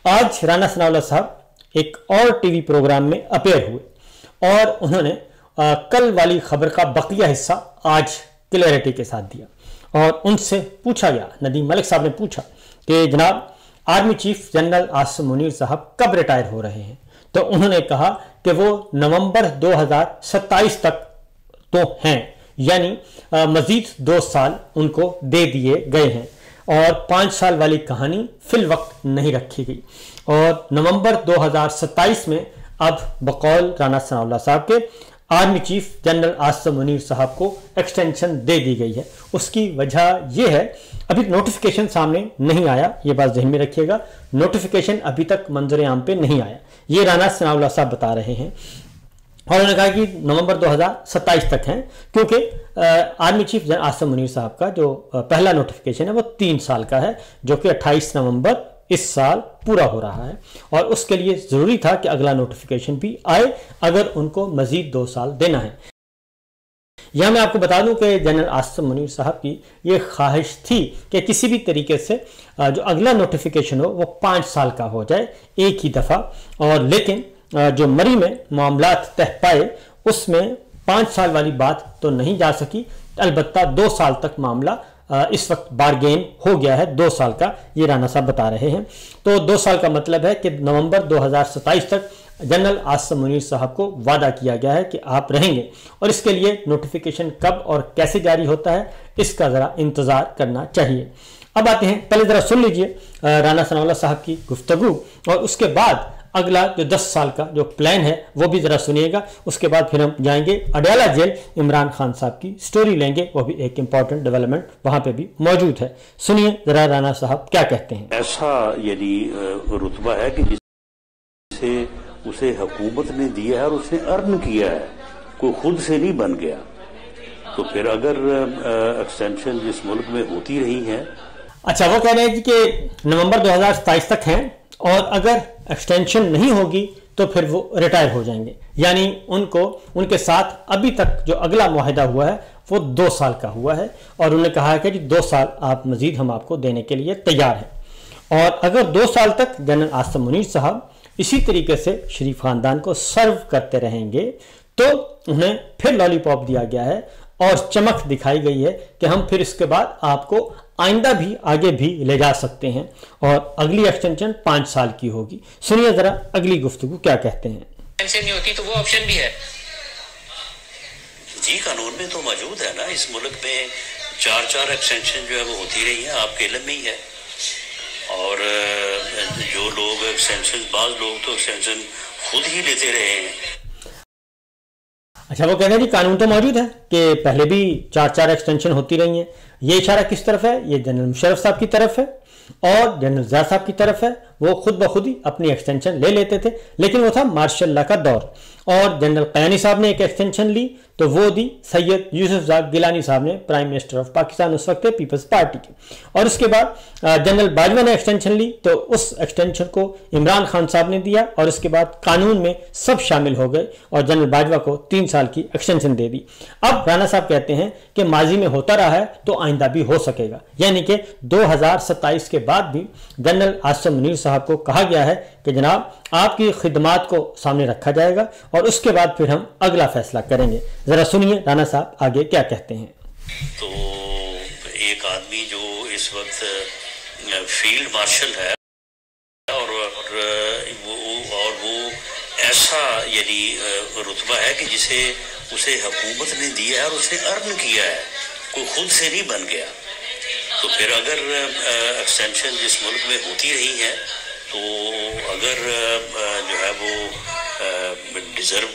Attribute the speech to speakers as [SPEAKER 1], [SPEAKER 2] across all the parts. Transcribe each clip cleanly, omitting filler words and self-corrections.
[SPEAKER 1] आज राना सनाउल्लाह साहब एक और टीवी प्रोग्राम में अपेयर हुए और उन्होंने कल वाली खबर का बकिया हिस्सा आज क्लैरिटी के साथ दिया और उनसे पूछा गया, नदीम मलिक साहब ने पूछा कि जनाब army chief general Asim Munir साहब कब रिटायर हो रहे हैं, तो उन्होंने कहा कि वो नवंबर 2027 तक तो हैं, यानी मजीद 2 साल उनको दे दिए गए हैं और 5 साल वाली कहानी फिल वक्त नहीं रखी गई और नवंबर 2027 में अब बकौल राना सनाउल्लाह साहब के army chief general Asim Munir साहब को एक्सटेंशन दे दी गई है। उसकी वजह यह है, अभी नोटिफिकेशन सामने नहीं आया, ये बात ज़हन में रखिएगा, नोटिफिकेशन अभी तक मंजर आम पे नहीं आया, ये राना सनाउल्लाह साहब बता रहे हैं और उन्होंने कहा कि नवंबर 2027 तक हैं, क्योंकि army chief general Asim Munir साहब का जो पहला नोटिफिकेशन है वो 3 साल का है, जो कि 28 नवंबर इस साल पूरा हो रहा है और उसके लिए ज़रूरी था कि अगला नोटिफिकेशन भी आए अगर उनको मजीद 2 साल देना है। यह मैं आपको बता दूं कि जनरल आसिम मुनीर साहब की ये ख्वाहिश थी कि किसी भी तरीके से जो अगला नोटिफिकेशन हो वो 5 साल का हो जाए एक ही दफ़ा, और लेकिन जो मरी में मामलात तह पाए उसमें 5 साल वाली बात तो नहीं जा सकी, अलबत्ता 2 साल तक मामला इस वक्त बारगेन हो गया है, 2 साल का, ये राना साहब बता रहे हैं। तो 2 साल का मतलब है कि नवंबर 2027 तक जनरल आसिम मुनीर साहब को वादा किया गया है कि आप रहेंगे और इसके लिए नोटिफिकेशन कब और कैसे जारी होता है इसका ज़रा इंतज़ार करना चाहिए। अब आते हैं, पहले ज़रा सुन लीजिए राना सनाउल्लाह साहब की गुफ्तगू और उसके बाद अगला जो 10 साल का जो प्लान है वो भी ज़रा सुनिएगा। उसके बाद फिर हम जाएंगे अडयाला जेल, इमरान खान साहब की स्टोरी लेंगे, वो भी एक इंपॉर्टेंट डेवलपमेंट वहाँ पे भी मौजूद है। सुनिए ज़रा राना साहब क्या कहते हैं।
[SPEAKER 2] ऐसा यदि रुतबा है कि जिसे उसे हुकूमत ने दिया है और उसने अर्न किया है, कोई खुद से नहीं बन गया, तो फिर अगर एक्सटेंशन जिस मुल्क में होती रही है।
[SPEAKER 1] अच्छा, वो कह रहे हैं कि नवंबर 2027 तक हैं और अगर एक्सटेंशन नहीं होगी तो फिर वो रिटायर हो जाएंगे, यानी उनको उनके साथ अभी तक जो अगला मुआहदा हुआ है वो 2 साल का हुआ है और उन्होंने कहा है कि 2 साल आप मजीद हम आपको देने के लिए तैयार हैं और अगर 2 साल तक जनरल आसिम मुनीर साहब इसी तरीके से शरीफ खानदान को सर्व करते रहेंगे तो उन्हें फिर लॉलीपॉप दिया गया है और चमक दिखाई गई है कि हम फिर इसके बाद आपको आइंदा भी आगे भी ले जा सकते हैं और अगली एक्सटेंशन 5 साल की होगी। सुनिए जरा अगली गुफ्तगू क्या कहते हैं।
[SPEAKER 3] एक्सटेंशन नहीं होती तो वो ऑप्शन भी है
[SPEAKER 2] जी, कानून में तो मौजूद है ना, इस मुल्क में 4 एक्सटेंशन जो है वो होती रही है, आपके इल्म में ही है। और जो लोग एक्सटेंशन, बाज लोग तो एक्सटेंशन खुद ही लेते रहे हैं।
[SPEAKER 1] अच्छा, वो कहते हैं कि कानून तो मौजूद है कि पहले भी 4 एक्सटेंशन होती रही हैं। ये इशारा किस तरफ है? ये जनरल मुशर्रफ साहब की तरफ है और जनरल ज़िया साहब की तरफ है। वो खुद ब खुद ही अपनी एक्सटेंशन ले लेते थे, लेकिन वो था मार्शल लॉ का दौर और जनरल क़यानी साहब ने एक एक्सटेंशन ली तो वो दी सैयद यूसुफ ज़ाक गिलानी साहब ने, प्राइम मिनिस्टर ऑफ पाकिस्तान उस वक्त पीपल्स पार्टी के, और उसके बाद जनरल बाजवा ने एक्सटेंशन ली तो उस एक्सटेंशन को इमरान खान साहब ने दिया और उसके बाद कानून में सब शामिल हो गए और जनरल बाजवा को 3 साल की एक्सटेंशन दे दी। अब राना साहब कहते हैं कि माजी में होता रहा है तो आइंदा भी हो सकेगा, यानी कि 2027 के बाद भी जनरल आसिम मुनीर साहब को कहा गया है कि जनाब आपकी खिदमात को सामने रखा जाएगा और उसके बाद फिर हम अगला फैसला करेंगे। जरा सुनिए राना साहब आगे क्या कहते हैं।
[SPEAKER 2] तो एक आदमी जो इस वक्त फील्ड मार्शल है और वो ऐसा यदि रुतबा है कि जिसे उसे हुकूमत ने दिया है और उसने अर्न किया है, कोई खुद से नहीं बन गया, तो फिर अगर एक्सटेंशन जिस मुल्क में होती रही है तो अगर जो है वो डिजर्व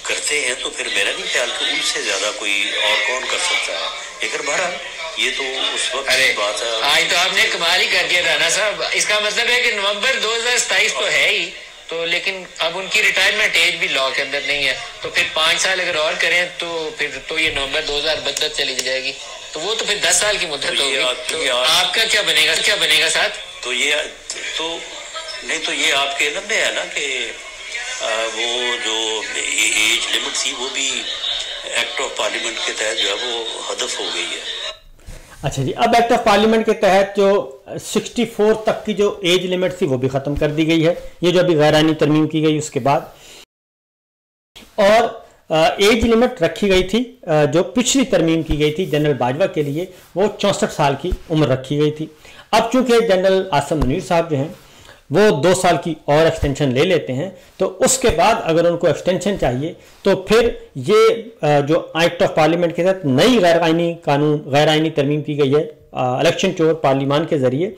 [SPEAKER 2] करते हैं तो फिर मेरा नहीं ख्याल कि उनसे ज़्यादा कोई और कौन कर सकता है। लेकिन बहरहाल ये तो उस वक्त की बात है।
[SPEAKER 3] आज तो आपने कमाल ही कर दिया राना साहब। इसका मतलब है कि नवंबर 2027 तो है ही, तो लेकिन अब उनकी रिटायरमेंट एज भी लॉ के अंदर नहीं है, तो फिर 5 साल अगर और करें तो फिर तो ये नवंबर 2032 चली जाएगी, तो वो तो फिर 10 साल की मुद्दत होगी। तो आपका क्या बनेगा साथ?
[SPEAKER 2] तो ये तो नहीं, तो ये आपके इल्म में है ना कि वो जो एज लिमिट थी वो भी एक्ट ऑफ पार्लियामेंट के तहत जो है वो हदफ हो गई है।
[SPEAKER 1] अच्छा जी, अब एक्ट ऑफ पार्लियामेंट के तहत जो 64 तक की जो एज लिमिट थी वो भी खत्म कर दी गई है, ये जो अभी गैर आईनी तरमीम की गई उसके बाद। और एज लिमिट रखी गई थी जो पिछली तरमीम की गई थी जनरल बाजवा के लिए, वो 64 साल की उम्र रखी गई थी। अब चूंकि जनरल आसिम मुनीर साहब जो हैं वो 2 साल की और एक्सटेंशन ले लेते हैं, तो उसके बाद अगर उनको एक्सटेंशन चाहिए तो फिर ये जो एक्ट ऑफ पार्लियामेंट के साथ नई गैर आईनी कानून, गैर आईनी तरमीम की गई है इलेक्शन टू पार्लियामान के जरिए,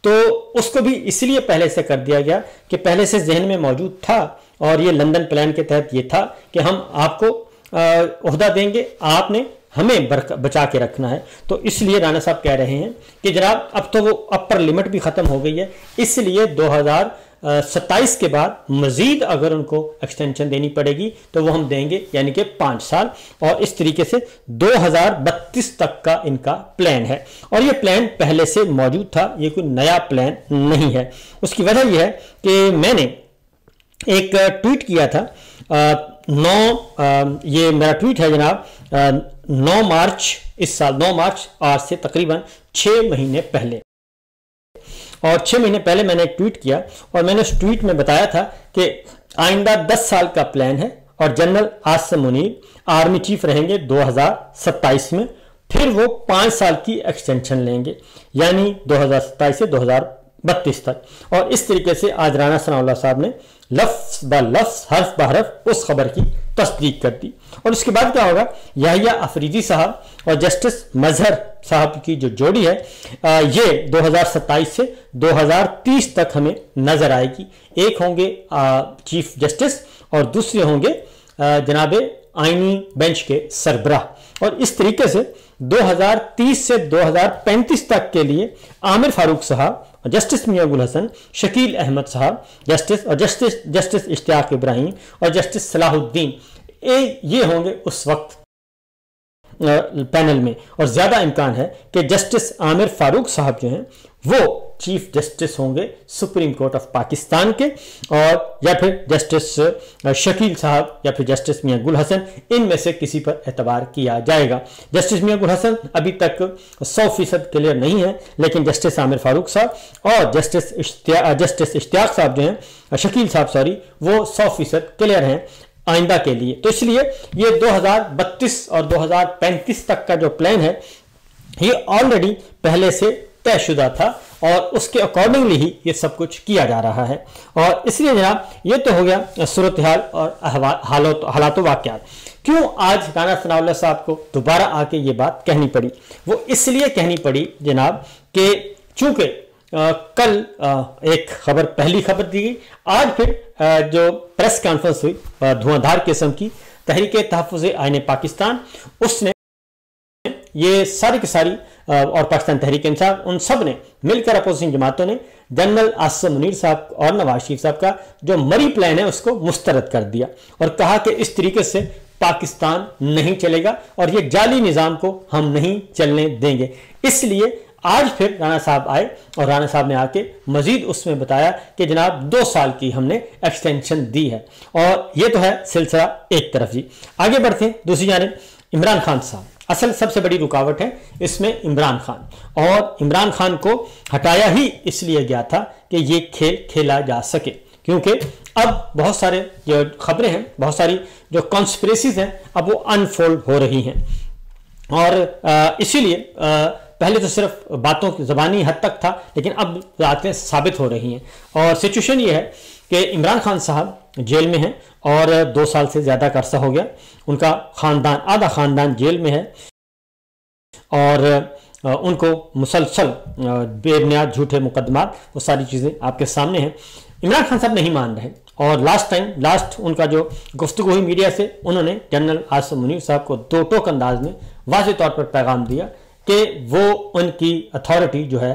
[SPEAKER 1] तो उसको भी इसलिए पहले से कर दिया गया कि पहले से जहन में मौजूद था और ये लंदन प्लान के तहत ये था कि हम आपको ओहदा देंगे, आपने हमें बचा के रखना है। तो इसलिए राणा साहब कह रहे हैं कि जनाब अब तो वो अपर लिमिट भी ख़त्म हो गई है, इसलिए 2027 के बाद मज़ीद अगर उनको एक्सटेंशन देनी पड़ेगी तो वो हम देंगे, यानी कि 5 साल। और इस तरीके से 2032 तक का इनका प्लान है और ये प्लान पहले से मौजूद था, ये कोई नया प्लान नहीं है। उसकी वजह यह है कि मैंने एक ट्वीट किया था ये मेरा ट्वीट है जनाब 9 मार्च इस साल, 9 मार्च आज से तकरीबन 6 महीने पहले। और 6 महीने पहले मैंने एक ट्वीट किया और मैंने उस ट्वीट में बताया था कि आइंदा 10 साल का प्लान है और general Asim Munir army chief रहेंगे 2027 में, फिर वो 5 साल की एक्सटेंशन लेंगे, यानी 2027 से 2032 तक। और इस तरीके से आज राणा सनाउल्लाह साहब ने लफ्ज ब लफ्ज, हर्फ ब हर्फ उस खबर की तस्दीक कर दी। और उसके बाद क्या होगा, याहिया अफरीदी साहब और जस्टिस मजहर साहब की जो जोड़ी है ये 2027 से 2030 तक हमें नजर आएगी। एक होंगे चीफ जस्टिस और दूसरे होंगे जनाब आईनी बेंच के सरबराह। और इस तरीके से 2030 से 2035 तक के लिए आमिर फारूक साहब, जस्टिस मियां गुल हसन, शकील अहमद साहब जस्टिस और जस्टिस इश्तियाक इब्राहिम और जस्टिस सलाहुद्दीन, ये होंगे उस वक्त पैनल में। और ज्यादा इम्कान है कि जस्टिस आमिर फारूक साहब जो हैं वो चीफ जस्टिस होंगे सुप्रीम कोर्ट ऑफ पाकिस्तान के, और या फिर जस्टिस शकील साहब या फिर जस्टिस मियां गुल हसन, इनमें से किसी पर एतबार किया जाएगा। जस्टिस मियां गुल हसन अभी तक 100% क्लियर नहीं है, लेकिन जस्टिस आमिर फारूक साहब और जस्टिस इश्तियाक साहब जो हैं, शकील साहब सॉरी, वो 100% क्लियर हैं आइंदा के लिए। तो इसलिए ये 2032 और 2035 तक का जो प्लान है ये ऑलरेडी पहले से तयशुदा था और उसके अकॉर्डिंगली ही ये सब कुछ किया जा रहा है। और इसलिए जनाब ये तो हो गया सूरत हाल और हालात वाक़यात। क्यों आज राणा सनाउल्लाह साहब को दोबारा आके ये बात कहनी पड़ी? वो इसलिए कहनी पड़ी जनाब कि चूंकि कल एक खबर, पहली खबर दी गई, आज फिर जो प्रेस कॉन्फ्रेंस हुई धुआंधार किस्म की, तहरीक तहफ़्फ़ुज़ आईन पाकिस्तान, उसने ये सारी की सारी और पाकिस्तान तहरीक इंसाफ, उन सब ने मिलकर अपोजिशन जमातों ने जनरल आसिम मुनीर साहब और नवाज शरीफ साहब का जो मरी प्लान है उसको मुस्तरद कर दिया और कहा कि इस तरीके से पाकिस्तान नहीं चलेगा और ये जाली निज़ाम को हम नहीं चलने देंगे। इसलिए आज फिर राणा साहब आए और राणा साहब ने आके मजीद उसमें बताया कि जनाब 2 साल की हमने एक्सटेंशन दी है। और ये तो है सिलसिला एक तरफ जी। आगे बढ़ते हैं दूसरी जानिब इमरान खान साहब। असल सबसे बड़ी रुकावट है इसमें इमरान खान, और इमरान खान को हटाया ही इसलिए गया था कि ये खेल खेला जा सके, क्योंकि अब बहुत सारे जो खबरें हैं, बहुत सारी जो कॉन्स्पिरेसीज हैं, अब वो अनफोल्ड हो रही हैं। और इसीलिए पहले तो सिर्फ बातों की ज़बानी हद तक था, लेकिन अब बातें साबित हो रही हैं। और सिचुएशन ये है कि इमरान खान साहब जेल में हैं और 2 साल से ज़्यादा का अरसा हो गया। उनका ख़ानदान, आधा ख़ानदान जेल में है और उनको मुसलसल बेबुनियाद झूठे मुकदमात, वो सारी चीज़ें आपके सामने हैं। इमरान खान साहब नहीं मान रहे और लास्ट उनका जो गुफ्तगू हुई मीडिया से, उन्होंने जनरल आसिम मुनीर साहब को 2 टोक अंदाज में वाज़ेह तौर पर पैगाम दिया कि वो उनकी अथॉरिटी जो है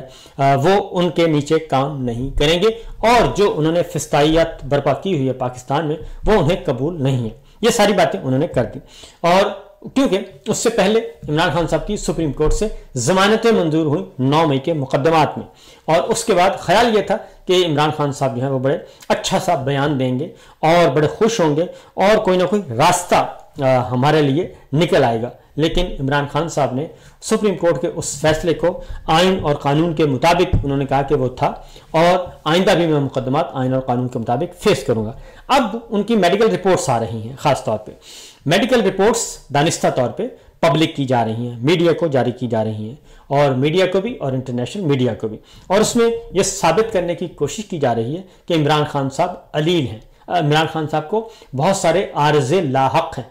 [SPEAKER 1] वो उनके नीचे काम नहीं करेंगे और जो उन्होंने फिस्तायत बर्पा की हुई है पाकिस्तान में वो उन्हें कबूल नहीं है। ये सारी बातें उन्होंने कर दी। और क्योंकि उससे पहले इमरान खान साहब की सुप्रीम कोर्ट से जमानतें मंजूर हुई 9 मई के मुकदमात में, और उसके बाद ख्याल ये था कि इमरान खान साहब जो है वो बड़े अच्छा सा बयान देंगे और बड़े खुश होंगे और कोई ना कोई रास्ता हमारे लिए निकल आएगा। लेकिन इमरान खान साहब ने सुप्रीम कोर्ट के उस फैसले को आइन और कानून के मुताबिक उन्होंने कहा कि वो था और आइंदा भी मैं मुकदमात आइन और कानून के मुताबिक फेस करूंगा। अब उनकी मेडिकल रिपोर्ट्स आ रही हैं, खास तौर पे मेडिकल रिपोर्ट्स दानिस्ता तौर पे पब्लिक की जा रही हैं, मीडिया को जारी की जा रही हैं, और मीडिया को भी और इंटरनेशनल मीडिया को भी, और उसमें यह साबित करने की कोशिश की जा रही है कि इमरान खान साहब अलील हैं। इमरान खान साहब को बहुत सारे आर्ज़े लाहक हैं,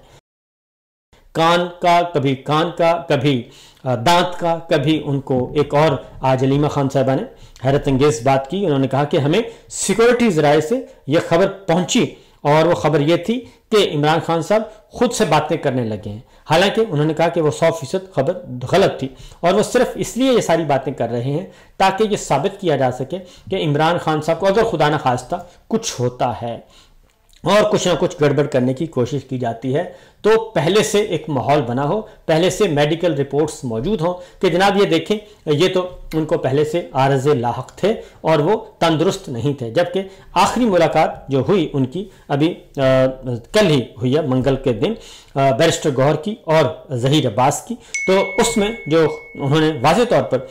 [SPEAKER 1] कान का, कभी कान का, कभी दांत का, कभी उनको एक और आज अलीमा खान साहबा ने हैरत अंगेज बात की। उन्होंने कहा कि हमें सिक्योरिटी ज़राए से यह खबर पहुंची और वो खबर ये थी कि इमरान खान साहब खुद से बातें करने लगे हैं। हालांकि उन्होंने कहा कि वो 100% खबर गलत थी और वो सिर्फ इसलिए ये सारी बातें कर रहे हैं ताकि ये साबित किया जा सके कि इमरान खान साहब को अगर खुदा न खास्ता कुछ होता है और कुछ ना कुछ गड़बड़ करने की कोशिश की जाती है तो पहले से एक माहौल बना हो, पहले से मेडिकल रिपोर्ट्स मौजूद हों कि जनाब ये देखें ये तो उनको पहले से आर्ज़े लाहक थे और वो तंदुरुस्त नहीं थे। जबकि आखिरी मुलाकात जो हुई उनकी अभी कल ही हुई है, मंगल के दिन, बैरिस्टर गौहर की और ज़हीर अब्बास की, तो उसमें जो उन्होंने वाज़े तौर पर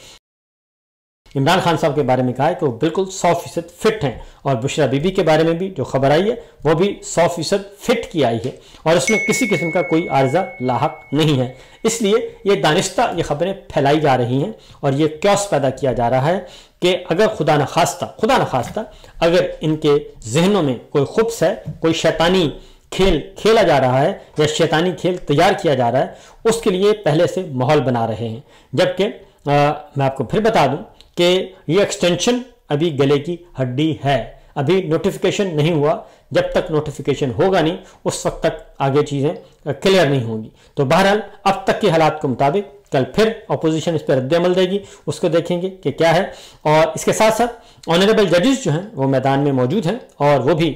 [SPEAKER 1] इमरान खान साहब के बारे में कहा है कि वो बिल्कुल 100% फिट हैं, और बुशरा बीबी के बारे में भी जो खबर आई है वो भी 100% फिट की आई है और उसमें किसी किस्म का कोई आर्जा लाहक नहीं है। इसलिए ये दानिस्ता ये खबरें फैलाई जा रही हैं और ये क्योस पैदा किया जा रहा है कि अगर खुदा न खास्ता अगर इनके जहनों में कोई खुब्स है, कोई शैतानी खेल खेला जा रहा है या शैतानी खेल तैयार किया जा रहा है, उसके लिए पहले से माहौल बना रहे हैं। जबकि मैं आपको फिर बता दूं कि ये एक्सटेंशन अभी गले की हड्डी है, अभी नोटिफिकेशन नहीं हुआ। जब तक नोटिफिकेशन होगा नहीं उस वक्त तक आगे चीज़ें क्लियर नहीं होंगी। तो बहरहाल अब तक के हालात के मुताबिक कल फिर अपोजिशन इस पर रद्द-ए-अमल देगी, उसको देखेंगे कि क्या है। और इसके साथ साथ ऑनरेबल जजेस जो हैं वो मैदान में मौजूद हैं और वो भी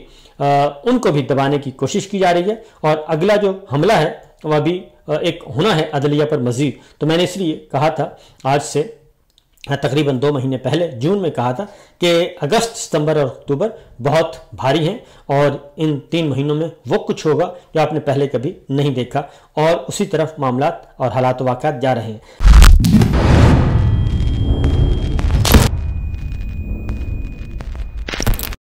[SPEAKER 1] उनको भी दबाने की कोशिश की जा रही है। और अगला जो हमला है वह भी एक होना है अदलिया पर मज़ीद। तो मैंने इसलिए कहा था आज से तकरीबन 2 महीने पहले जून में कहा था कि अगस्त, सितंबर और अक्टूबर बहुत भारी हैं और इन 3 महीनों में वो कुछ होगा जो आपने पहले कभी नहीं देखा, और उसी तरफ मामलात और हालात वाक़यात जा रहे हैं।